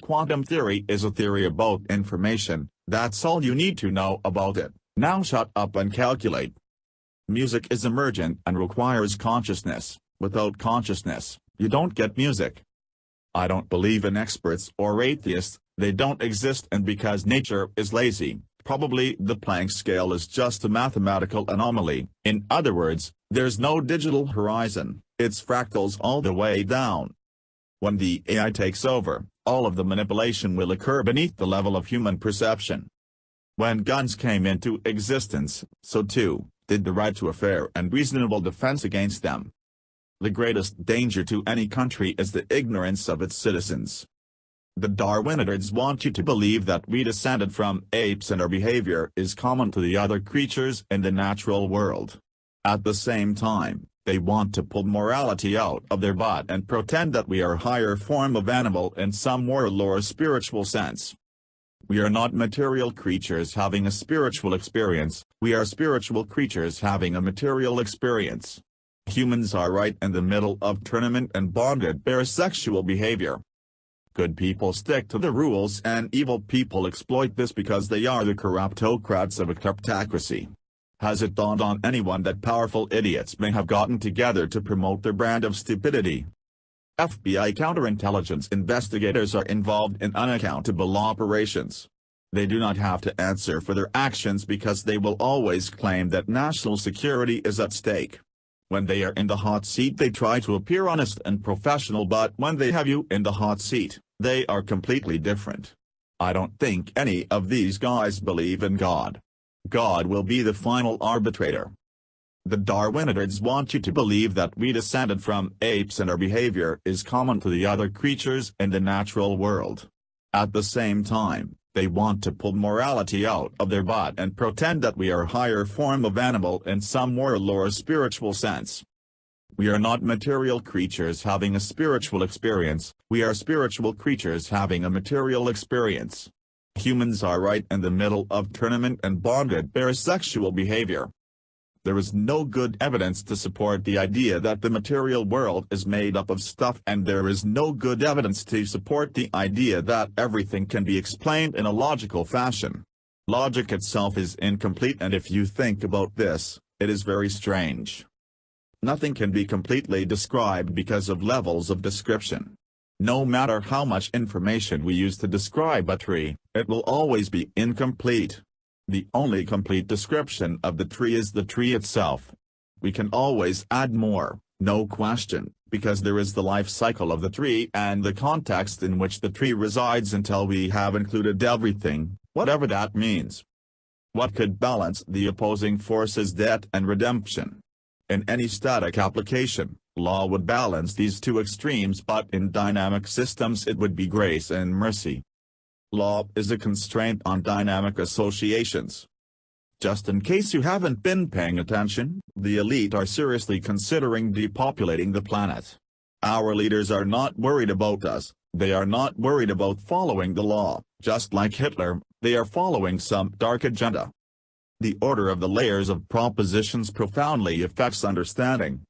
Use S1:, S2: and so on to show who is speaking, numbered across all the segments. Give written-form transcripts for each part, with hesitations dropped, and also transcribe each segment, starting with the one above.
S1: Quantum theory is a theory about information, that's all you need to know about it. Now shut up and calculate. Music is emergent and requires consciousness. Without consciousness, you don't get music. I don't believe in experts or atheists, they don't exist, and because nature is lazy, probably the Planck scale is just a mathematical anomaly. In other words, there's no digital horizon, it's fractals all the way down. When the AI takes over, all of the manipulation will occur beneath the level of human perception. When guns came into existence, so too did the right to a fair and reasonable defense against them. The greatest danger to any country is the ignorance of its citizens. The Darwinists want you to believe that we descended from apes and our behavior is common to the other creatures in the natural world. At the same time, they want to pull morality out of their butt and pretend that we are a higher form of animal in some moral or spiritual sense. We are not material creatures having a spiritual experience, we are spiritual creatures having a material experience. Humans are right in the middle of tournament and bonded sexual behavior. Good people stick to the rules and evil people exploit this because they are the corruptocrats of a kleptocracy. Has it dawned on anyone that powerful idiots may have gotten together to promote their brand of stupidity? FBI counterintelligence investigators are involved in unaccountable operations. They do not have to answer for their actions because they will always claim that national security is at stake. When they are in the hot seat they try to appear honest and professional, but when they have you in the hot seat, they are completely different. I don't think any of these guys believe in God. God will be the final arbitrator. The Darwinists want you to believe that we descended from apes and our behavior is common to the other creatures in the natural world. At the same time, they want to pull morality out of their butt and pretend that we are a higher form of animal in some moral or spiritual sense. We are not material creatures having a spiritual experience, we are spiritual creatures having a material experience. Humans are right in the middle of tournament and bonded sexual behavior. There is no good evidence to support the idea that the material world is made up of stuff, and there is no good evidence to support the idea that everything can be explained in a logical fashion. Logic itself is incomplete, and if you think about this, it is very strange. Nothing can be completely described because of levels of description. No matter how much information we use to describe a tree, it will always be incomplete. The only complete description of the tree is the tree itself. We can always add more, no question, because there is the life cycle of the tree and the context in which the tree resides until we have included everything, whatever that means. What could balance the opposing forces? Debt and redemption. In any static application, law would balance these two extremes, but in dynamic systems it would be grace and mercy. Law is a constraint on dynamic associations. Just in case you haven't been paying attention, the elite are seriously considering depopulating the planet. Our leaders are not worried about us, they are not worried about following the law. Just like Hitler, they are following some dark agenda. The order of the layers of propositions profoundly affects understanding.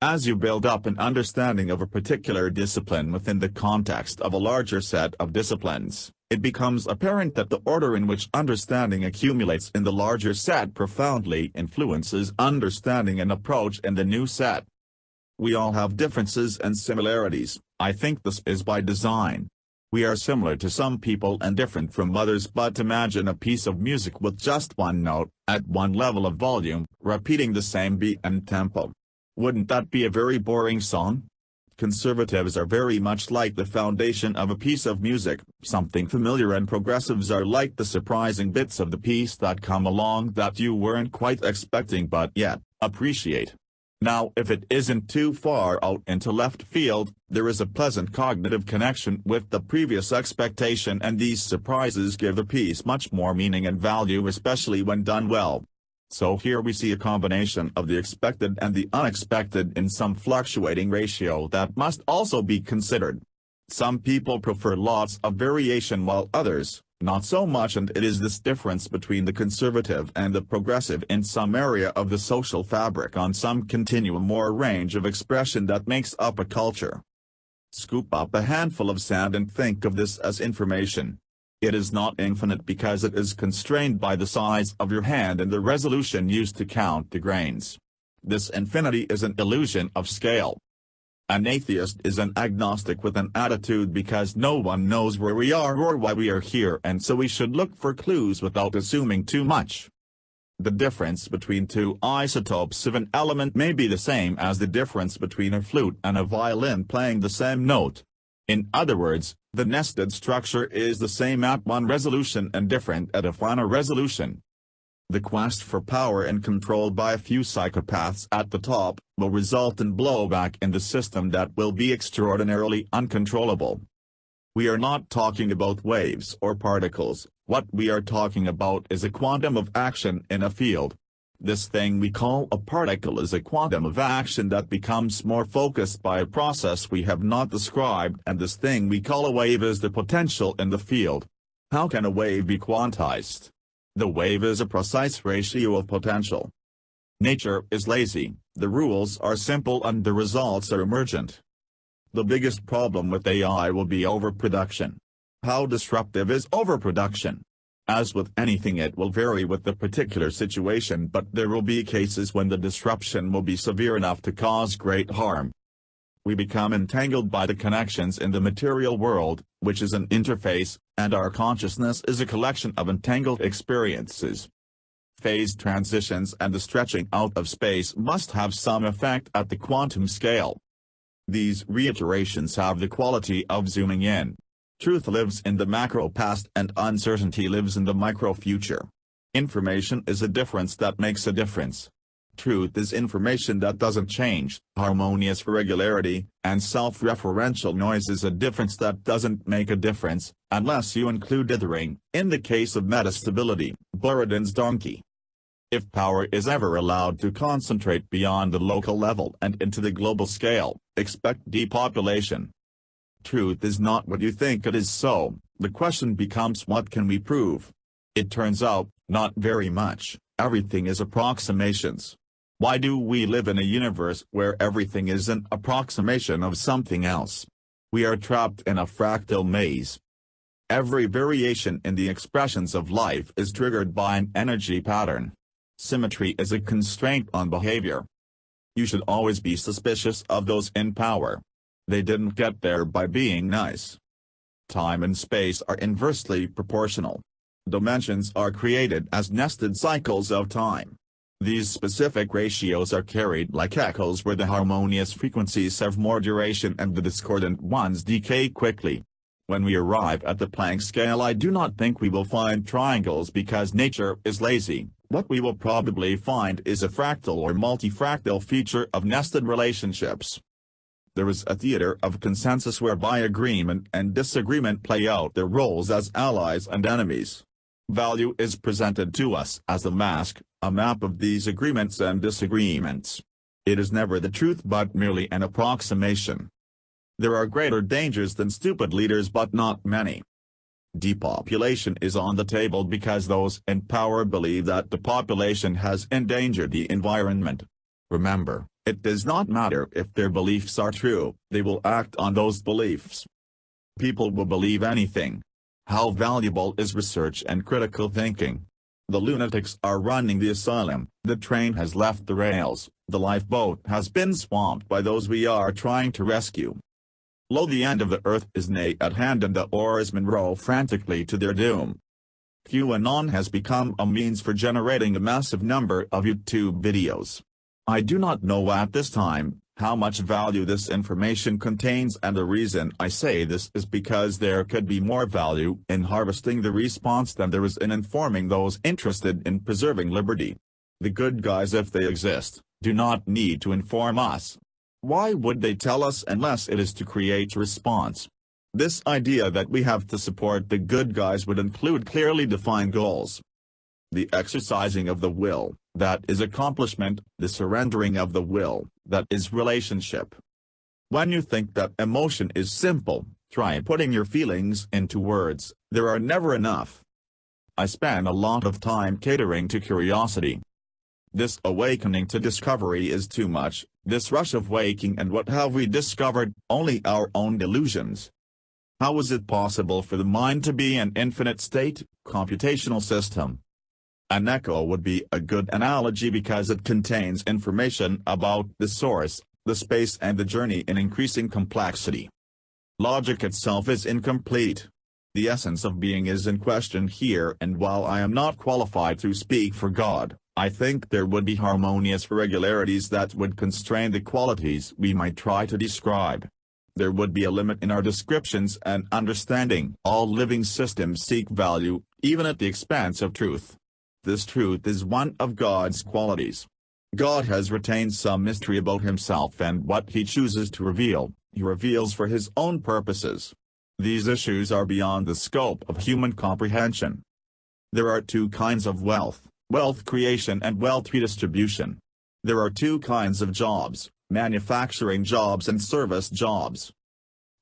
S1: As you build up an understanding of a particular discipline within the context of a larger set of disciplines, it becomes apparent that the order in which understanding accumulates in the larger set profoundly influences understanding and approach in the new set. We all have differences and similarities. I think this is by design. We are similar to some people and different from others, but imagine a piece of music with just one note, at one level of volume, repeating the same beat and tempo. Wouldn't that be a very boring song? Conservatives are very much like the foundation of a piece of music, something familiar, and progressives are like the surprising bits of the piece that come along that you weren't quite expecting but yet appreciate. Now, if it isn't too far out into left field, there is a pleasant cognitive connection with the previous expectation, and these surprises give the piece much more meaning and value, especially when done well. So here we see a combination of the expected and the unexpected in some fluctuating ratio that must also be considered. Some people prefer lots of variation while others, not so much, and it is this difference between the conservative and the progressive in some area of the social fabric on some continuum or range of expression that makes up a culture. Scoop up a handful of sand and think of this as information. It is not infinite because it is constrained by the size of your hand and the resolution used to count the grains. This infinity is an illusion of scale. An atheist is an agnostic with an attitude because no one knows where we are or why we are here, and so we should look for clues without assuming too much. The difference between two isotopes of an element may be the same as the difference between a flute and a violin playing the same note. In other words, the nested structure is the same at one resolution and different at a finer resolution. The quest for power and control by a few psychopaths at the top will result in blowback in the system that will be extraordinarily uncontrollable. We are not talking about waves or particles. What we are talking about is a quantum of action in a field. This thing we call a particle is a quantum of action that becomes more focused by a process we have not described, and this thing we call a wave is the potential in the field. How can a wave be quantized? The wave is a precise ratio of potential. Nature is lazy, the rules are simple and the results are emergent. The biggest problem with AI will be overproduction. How disruptive is overproduction? As with anything, it will vary with the particular situation, but there will be cases when the disruption will be severe enough to cause great harm. We become entangled by the connections in the material world, which is an interface, and our consciousness is a collection of entangled experiences. Phase transitions and the stretching out of space must have some effect at the quantum scale. These reiterations have the quality of zooming in. Truth lives in the macro past and uncertainty lives in the micro future. Information is a difference that makes a difference. Truth is information that doesn't change, harmonious regularity, and self-referential noise is a difference that doesn't make a difference, unless you include dithering, in the case of metastability, Buridan's donkey. If power is ever allowed to concentrate beyond the local level and into the global scale, expect depopulation. Truth is not what you think it is, so the question becomes, what can we prove? It turns out, not very much. Everything is approximations. Why do we live in a universe where everything is an approximation of something else? We are trapped in a fractal maze. Every variation in the expressions of life is triggered by an energy pattern. Symmetry is a constraint on behavior. You should always be suspicious of those in power. They didn't get there by being nice. Time and space are inversely proportional. Dimensions are created as nested cycles of time. These specific ratios are carried like echoes where the harmonious frequencies have more duration and the discordant ones decay quickly. When we arrive at the Planck scale, I do not think we will find triangles because nature is lazy. What we will probably find is a fractal or multifractal feature of nested relationships. There is a theater of consensus whereby agreement and disagreement play out their roles as allies and enemies. Value is presented to us as a mask, a map of these agreements and disagreements. It is never the truth but merely an approximation. There are greater dangers than stupid leaders but not many. Depopulation is on the table because those in power believe that the population has endangered the environment. Remember, it does not matter if their beliefs are true, they will act on those beliefs. People will believe anything. How valuable is research and critical thinking? The lunatics are running the asylum, the train has left the rails, the lifeboat has been swamped by those we are trying to rescue. Lo, the end of the earth is nigh at hand and the oarsmen row frantically to their doom. QAnon has become a means for generating a massive number of YouTube videos. I do not know at this time how much value this information contains, and the reason I say this is because there could be more value in harvesting the response than there is in informing those interested in preserving liberty. The good guys, if they exist, do not need to inform us. Why would they tell us unless it is to create response? This idea that we have to support the good guys would include clearly defined goals. The exercising of the will, that is accomplishment, the surrendering of the will, that is relationship. When you think that emotion is simple, try putting your feelings into words, there are never enough. I spend a lot of time catering to curiosity. This awakening to discovery is too much, This rush of waking, and what have we discovered? Only our own delusions. How is it possible for the mind to be an infinite state, computational system? An echo would be a good analogy because it contains information about the source, the space and the journey in increasing complexity. Logic itself is incomplete. The essence of being is in question here, and while I am not qualified to speak for God, I think there would be harmonious irregularities that would constrain the qualities we might try to describe. There would be a limit in our descriptions and understanding. All living systems seek value, even at the expense of truth. This truth is one of God's qualities. God has retained some mystery about himself, and what he chooses to reveal, he reveals for his own purposes. These issues are beyond the scope of human comprehension. There are two kinds of wealth: wealth creation and wealth redistribution. There are two kinds of jobs: manufacturing jobs and service jobs.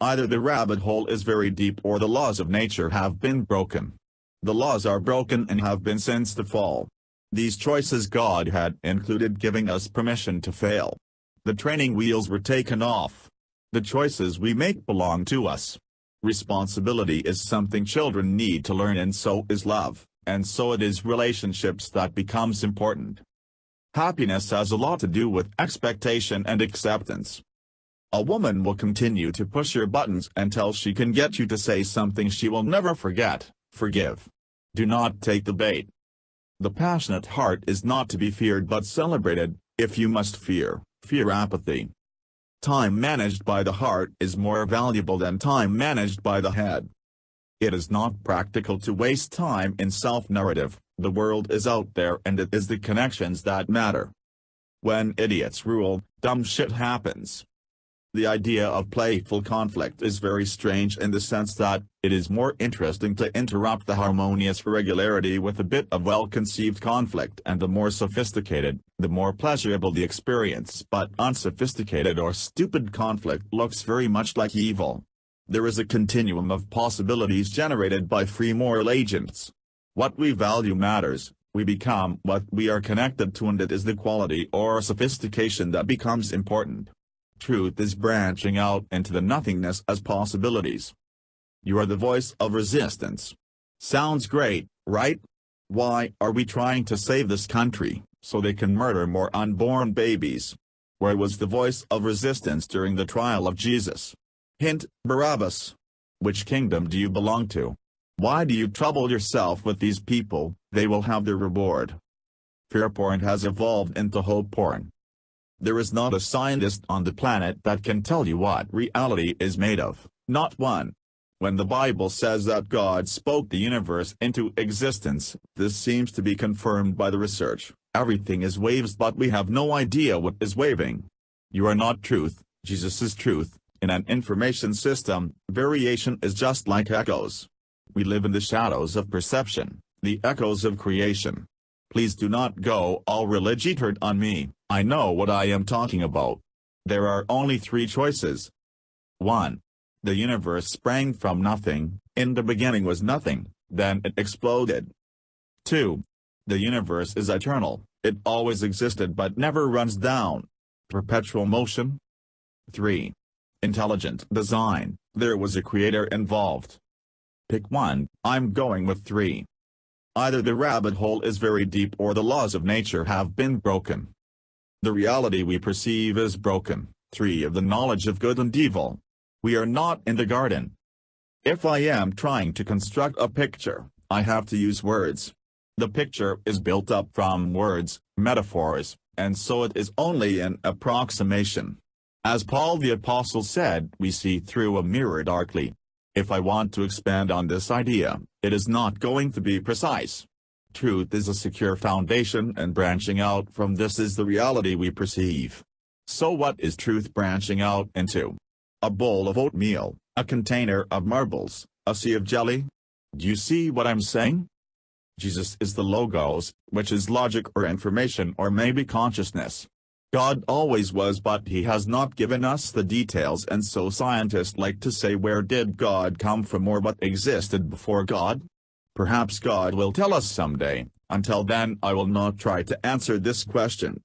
S1: Either the rabbit hole is very deep or the laws of nature have been broken. The laws are broken and have been since the fall. These choices God had included giving us permission to fail. The training wheels were taken off. The choices we make belong to us. Responsibility is something children need to learn, and so is love, and so it is relationships that becomes important. Happiness has a lot to do with expectation and acceptance. A woman will continue to push your buttons until she can get you to say something she will never forget: forgive. Do not take the bait. The passionate heart is not to be feared but celebrated. If you must fear, fear apathy. Time managed by the heart is more valuable than time managed by the head. It is not practical to waste time in self-narrative. The world is out there, and it is the connections that matter. When idiots rule, dumb shit happens. The idea of playful conflict is very strange in the sense that it is more interesting to interrupt the harmonious irregularity with a bit of well-conceived conflict, and the more sophisticated, the more pleasurable the experience. But unsophisticated or stupid conflict looks very much like evil. There is a continuum of possibilities generated by free moral agents. What we value matters. We become what we are connected to, and it is the quality or sophistication that becomes important. Truth is branching out into the nothingness as possibilities. You are the voice of resistance. Sounds great, right? Why are we trying to save this country, so they can murder more unborn babies? Where was the voice of resistance during the trial of Jesus? Hint: Barabbas. Which kingdom do you belong to? Why do you trouble yourself with these people? They will have their reward. Fear porn has evolved into hope porn. There is not a scientist on the planet that can tell you what reality is made of, not one. When the Bible says that God spoke the universe into existence, this seems to be confirmed by the research. Everything is waves, but we have no idea what is waving. You are not truth, Jesus is truth. In an information system, variation is just like echoes. We live in the shadows of perception, the echoes of creation. Please do not go all religioused on me. I know what I am talking about. There are only three choices. 1. The universe sprang from nothing. In the beginning was nothing, then it exploded. 2. The universe is eternal. It always existed but never runs down. Perpetual motion. 3. Intelligent design. There was a creator involved. Pick one. I'm going with 3. Either the rabbit hole is very deep or the laws of nature have been broken. The reality we perceive is broken. 3. Of the knowledge of good and evil. We are not in the garden. If I am trying to construct a picture, I have to use words. The picture is built up from words, metaphors, and so it is only an approximation. As Paul the Apostle said, we see through a mirror darkly. If I want to expand on this idea, it is not going to be precise. Truth is a secure foundation, and branching out from this is the reality we perceive. So what is truth branching out into? A bowl of oatmeal, a container of marbles, a sea of jelly? Do you see what I'm saying? Jesus is the Logos, which is logic or information or maybe consciousness. God always was, but he has not given us the details, and so scientists like to say, where did God come from or what existed before God? Perhaps God will tell us someday. Until then, I will not try to answer this question.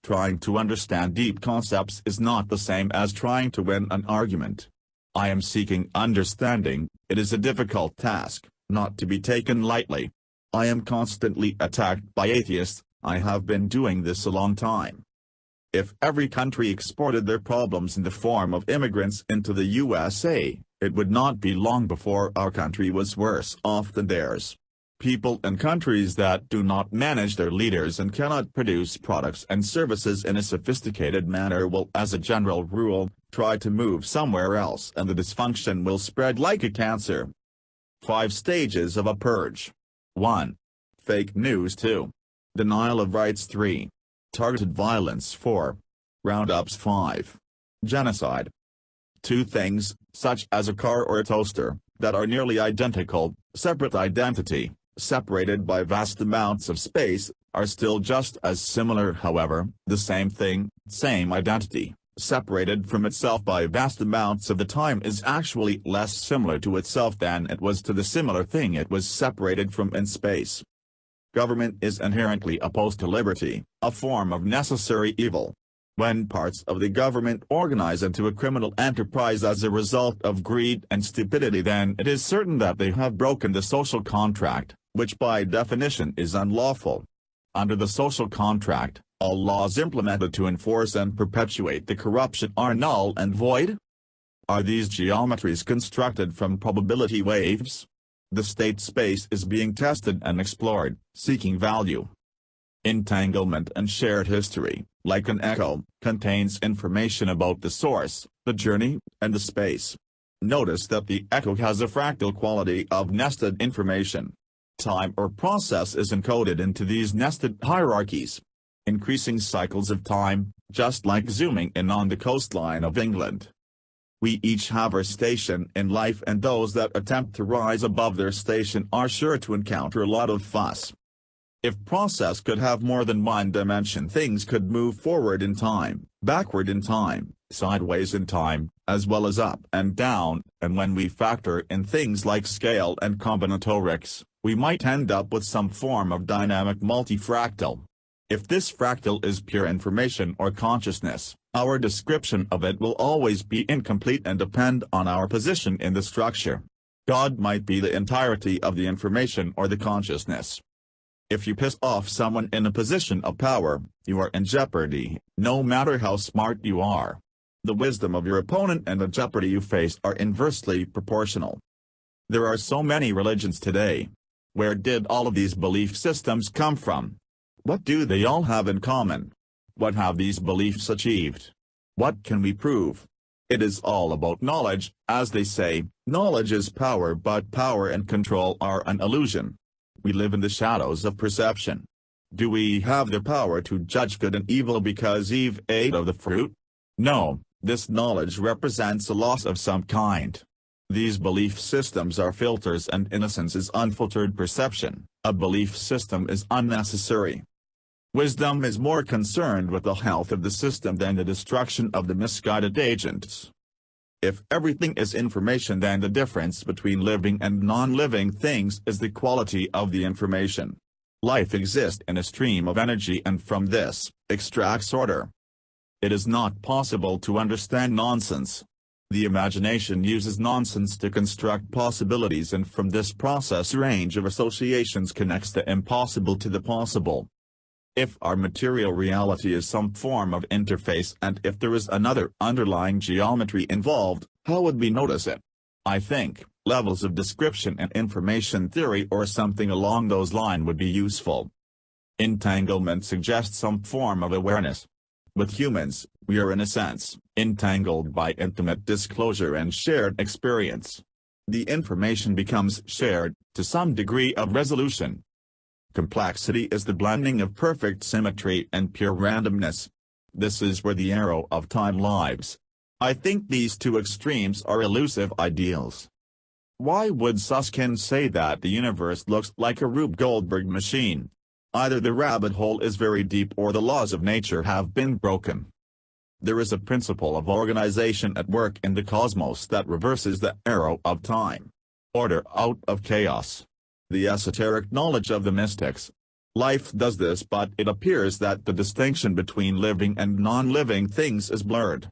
S1: Trying to understand deep concepts is not the same as trying to win an argument. I am seeking understanding. It is a difficult task, not to be taken lightly. I am constantly attacked by atheists. I have been doing this a long time. If every country exported their problems in the form of immigrants into the USA, it would not be long before our country was worse off than theirs. People in countries that do not manage their leaders and cannot produce products and services in a sophisticated manner will, as a general rule, try to move somewhere else, and the dysfunction will spread like a cancer. 5 stages of a purge. 1. Fake news. 2. Denial of rights. 3. Targeted violence. 4. Roundups. 5. Genocide. 2 things, such as a car or a toaster, that are nearly identical, separate identity, separated by vast amounts of space, are still just as similar. However, the same thing, same identity, separated from itself by vast amounts of the time is actually less similar to itself than it was to the similar thing it was separated from in space. Government is inherently opposed to liberty, a form of necessary evil. When parts of the government organize into a criminal enterprise as a result of greed and stupidity, then it is certain that they have broken the social contract, which by definition is unlawful. Under the social contract, all laws implemented to enforce and perpetuate the corruption are null and void. Are these geometries constructed from probability waves? The state space is being tested and explored, seeking value. Entanglement and shared history, like an echo, contains information about the source, the journey, and the space. Notice that the echo has a fractal quality of nested information. Time or process is encoded into these nested hierarchies. Increasing cycles of time, just like zooming in on the coastline of England. We each have our station in life, and those that attempt to rise above their station are sure to encounter a lot of fuss. If process could have more than one dimension, things could move forward in time, backward in time, sideways in time, as well as up and down, and when we factor in things like scale and combinatorics, we might end up with some form of dynamic multifractal. If this fractal is pure information or consciousness, our description of it will always be incomplete and depend on our position in the structure. God might be the entirety of the information or the consciousness. If you piss off someone in a position of power, you are in jeopardy, no matter how smart you are. The wisdom of your opponent and the jeopardy you face are inversely proportional. There are so many religions today. Where did all of these belief systems come from? What do they all have in common? What have these beliefs achieved? What can we prove? It is all about knowledge, as they say, knowledge is power, but power and control are an illusion. We live in the shadows of perception. Do we have the power to judge good and evil because Eve ate of the fruit? No, this knowledge represents a loss of some kind. These belief systems are filters, and innocence is unfiltered perception. A belief system is unnecessary. Wisdom is more concerned with the health of the system than the destruction of the misguided agents. If everything is information, then the difference between living and non-living things is the quality of the information. Life exists in a stream of energy, and from this, extracts order. It is not possible to understand nonsense. The imagination uses nonsense to construct possibilities, and from this process range of associations connects the impossible to the possible. If our material reality is some form of interface, and if there is another underlying geometry involved, how would we notice it? I think, levels of description and information theory or something along those lines would be useful. Entanglement suggests some form of awareness. With humans, we are in a sense, entangled by intimate disclosure and shared experience. The information becomes shared, to some degree of resolution. Complexity is the blending of perfect symmetry and pure randomness. This is where the arrow of time lies. I think these two extremes are elusive ideals. Why would Susskind say that the universe looks like a Rube Goldberg machine? Either the rabbit hole is very deep or the laws of nature have been broken. There is a principle of organization at work in the cosmos that reverses the arrow of time. Order out of chaos. The esoteric knowledge of the mystics. Life does this, but it appears that the distinction between living and non-living things is blurred.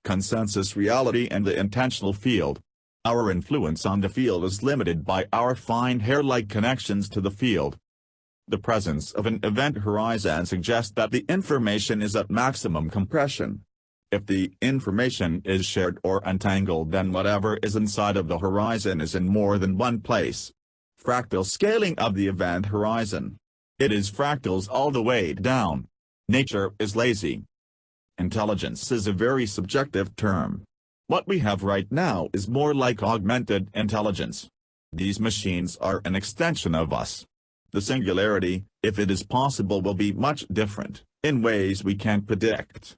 S1: Consensus reality and the intentional field. Our influence on the field is limited by our fine hair-like connections to the field. The presence of an event horizon suggests that the information is at maximum compression. If the information is shared or untangled, then whatever is inside of the horizon is in more than one place. Fractal scaling of the event horizon. It is fractals all the way down. Nature is lazy. Intelligence is a very subjective term. What we have right now is more like augmented intelligence. These machines are an extension of us. The singularity, if it is possible, will be much different, in ways we can't predict.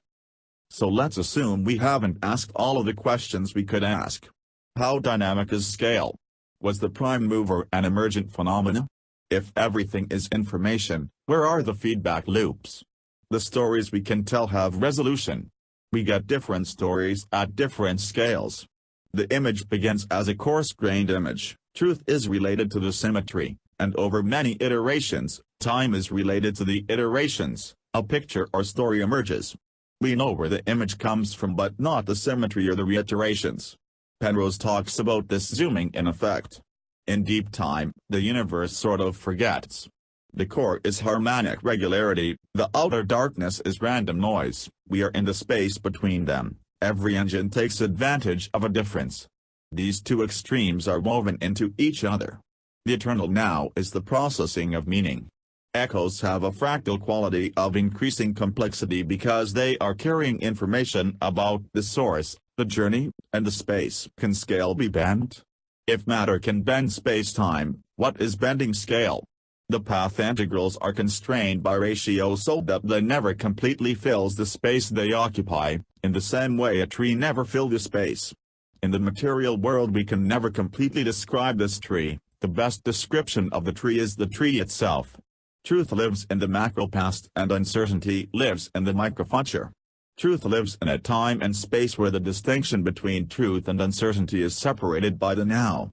S1: So let's assume we haven't asked all of the questions we could ask. How dynamic is scale? Was the prime mover an emergent phenomena? If everything is information, where are the feedback loops? The stories we can tell have resolution. We get different stories at different scales. The image begins as a coarse-grained image, truth is related to the symmetry, and over many iterations, time is related to the iterations, a picture or story emerges. We know where the image comes from but not the symmetry or the reiterations. Penrose talks about this zooming in effect. In deep time, the universe sort of forgets. The core is harmonic regularity, the outer darkness is random noise, we are in the space between them, every engine takes advantage of a difference. These two extremes are woven into each other. The eternal now is the processing of meaning. Echoes have a fractal quality of increasing complexity because they are carrying information about the source, the journey, and the space. Can scale be bent? If matter can bend space-time, what is bending scale? The path integrals are constrained by ratio so that they never completely fills the space they occupy, in the same way a tree never fills the space. In the material world we can never completely describe this tree, the best description of the tree is the tree itself. Truth lives in the macro past and uncertainty lives in the microfuture. Truth lives in a time and space where the distinction between truth and uncertainty is separated by the now.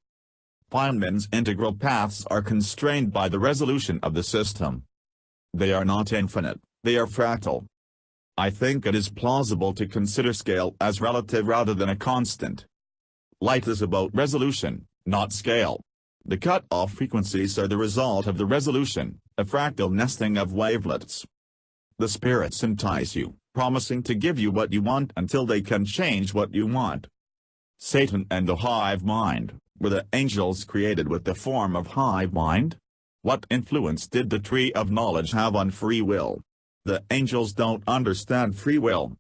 S1: Feynman's integral paths are constrained by the resolution of the system. They are not infinite, they are fractal. I think it is plausible to consider scale as relative rather than a constant. Light is about resolution, not scale. The cut-off frequencies are the result of the resolution, a fractal nesting of wavelets. The spirits entice you, promising to give you what you want until they can change what you want. Satan and the hive mind, were the angels created with the form of hive mind? What influence did the tree of knowledge have on free will? The angels don't understand free will.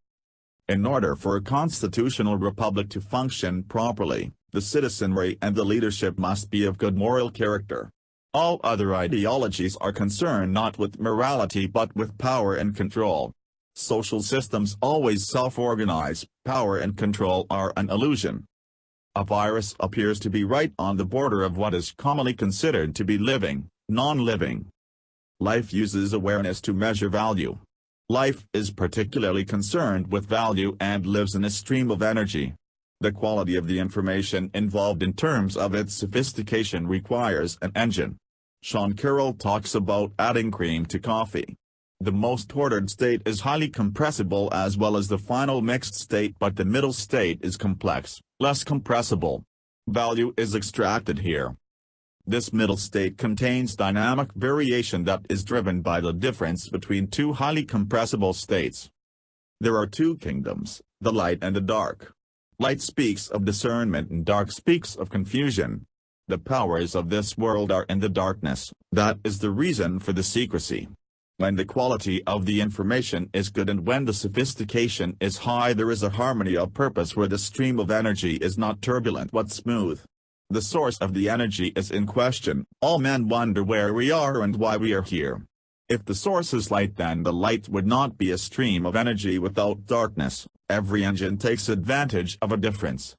S1: In order for a constitutional republic to function properly, the citizenry and the leadership must be of good moral character. All other ideologies are concerned not with morality but with power and control. Social systems always self-organize, power and control are an illusion. A virus appears to be right on the border of what is commonly considered to be living, non-living. Life uses awareness to measure value. Life is particularly concerned with value and lives in a stream of energy. The quality of the information involved in terms of its sophistication requires an engine. Sean Carroll talks about adding cream to coffee. The most ordered state is highly compressible as well as the final mixed state, but the middle state is complex, less compressible. Value is extracted here. This middle state contains dynamic variation that is driven by the difference between two highly compressible states. There are two kingdoms, the light and the dark. Light speaks of discernment and dark speaks of confusion. The powers of this world are in the darkness, that is the reason for the secrecy. When the quality of the information is good and when the sophistication is high, there is a harmony of purpose where the stream of energy is not turbulent but smooth. The source of the energy is in question. All men wonder where we are and why we are here. If the source is light, then the light would not be a stream of energy without darkness. Every engine takes advantage of a difference.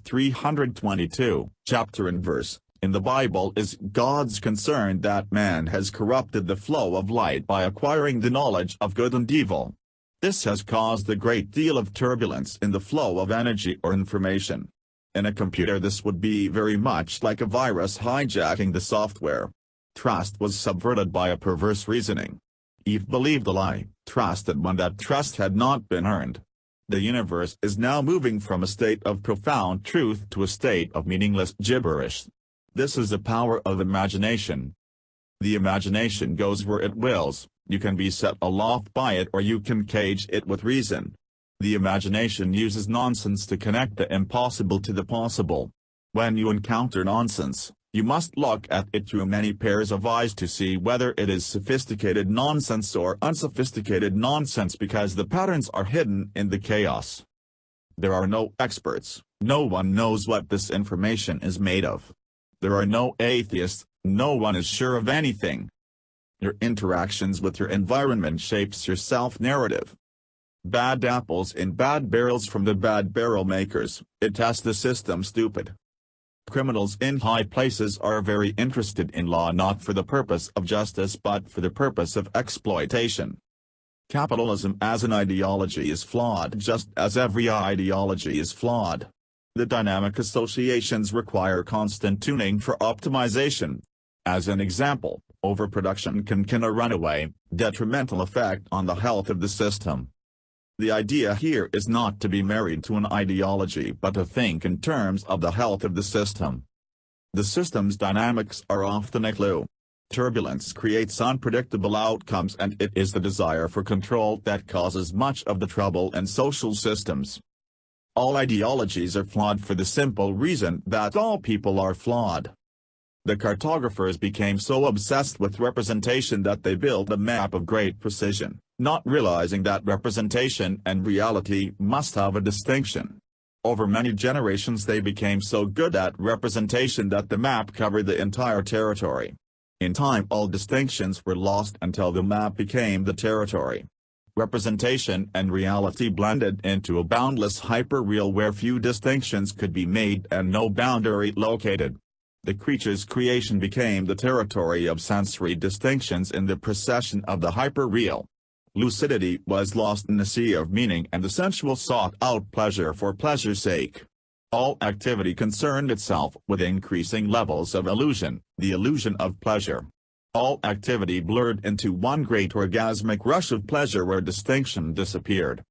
S1: 322, chapter and verse, in the Bible is God's concern that man has corrupted the flow of light by acquiring the knowledge of good and evil. This has caused a great deal of turbulence in the flow of energy or information. In a computer this would be very much like a virus hijacking the software. trust was subverted by a perverse reasoning. Eve believed the lie, trusted one that trust had not been earned. The universe is now moving from a state of profound truth to a state of meaningless gibberish. This is the power of imagination. The imagination goes where it wills, you can be set aloft by it or you can cage it with reason. The imagination uses nonsense to connect the impossible to the possible. When you encounter nonsense, you must look at it through many pairs of eyes to see whether it is sophisticated nonsense or unsophisticated nonsense because the patterns are hidden in the chaos. There are no experts, no one knows what this information is made of. There are no atheists, no one is sure of anything. Your interactions with your environment shapes your self-narrative. Bad apples in bad barrels from the bad barrel makers, it tests the system stupid. Criminals in high places are very interested in law not for the purpose of justice but for the purpose of exploitation. Capitalism as an ideology is flawed just as every ideology is flawed. The dynamic associations require constant tuning for optimization. As an example, overproduction can a runaway, detrimental effect on the health of the system. The idea here is not to be married to an ideology but to think in terms of the health of the system. The system's dynamics are often a clue. Turbulence creates unpredictable outcomes and it is the desire for control that causes much of the trouble in social systems. All ideologies are flawed for the simple reason that all people are flawed. The cartographers became so obsessed with representation that they built a map of great precision, not realizing that representation and reality must have a distinction. Over many generations they became so good at representation that the map covered the entire territory. In time all distinctions were lost until the map became the territory. Representation and reality blended into a boundless hyperreal where few distinctions could be made and no boundary located. The creature's creation became the territory of sensory distinctions in the procession of the hyperreal. Lucidity was lost in the sea of meaning and the sensual sought out pleasure for pleasure's sake. All activity concerned itself with increasing levels of illusion, the illusion of pleasure. All activity blurred into one great orgasmic rush of pleasure where distinction disappeared.